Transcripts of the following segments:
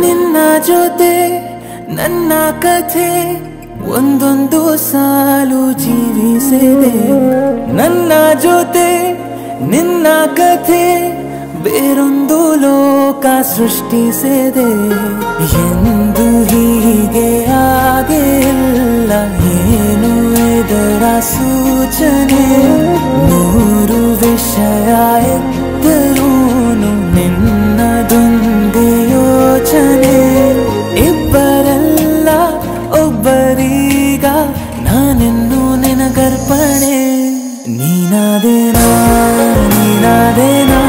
ನಿನ್ನ ಜೊತೆ ನನ್ನ ಕಥೆ ಒಂದೊಂದು ಸಾಲು ಜೀವಿಸಿದೆ. ನನ್ನ ಜೊತೆ ನಿನ್ನ ಕಥೆ ಬೇರೊಂದು ಲೋಕ ಸೃಷ್ಟಿಸಿದೆ. ಎಂದು ಹೀಗೆ ಆಗಿಲ್ಲ, ಏನು ಇದರ ಸೂಚನೆ? ನೂರು ವಿಷಯ ಎತ್ತರೂನು ನಿನ್ನದೊಂದೇ ಯೋಚನೆ. ಇಬ್ಬರಲ್ಲ ಒಬ್ಬರೀಗ ನಾನೆನ್ನು ನಿನಗರ್ಪಣೆ. ನೀನಾದೇನಾ ನೀನಾದೇನಾ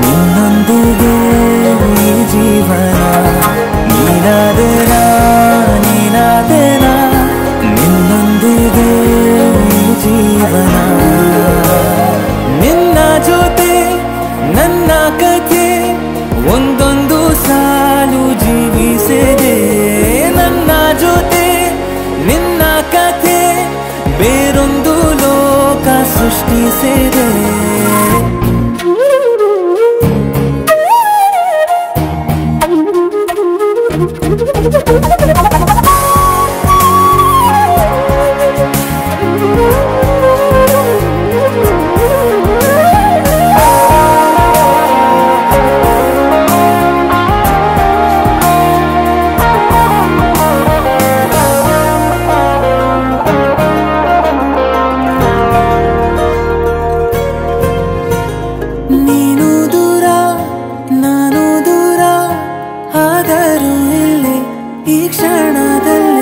ನಿನ್ನೊಂದಿಗೆ ಈ ಜೀವನ. ನೀನಾದೇನಾ ನೀನಾದೇನಾ ನಿನ್ನೊಂದಿಗೆ ಈ ಜೀವನ. ನಿನ್ನ ಜೊತೆ ನನ್ನ ಕಥೆ ಒಂದೊಂದು ಸಾಲು ಜೀವಿಸಿದೆ. ನನ್ನ ಜೊತೆ ನಿನ್ನ ಕಥೆ ಬೇರೊಂದು ಲೋಕ ಸೃಷ್ಟಿಸಿದೆ. ನೀನು ದೂರ ನಾನು ದೂರ, ಆದರೂ ಇಲ್ಲಿ ಈ ಕ್ಷಣದಲ್ಲಿ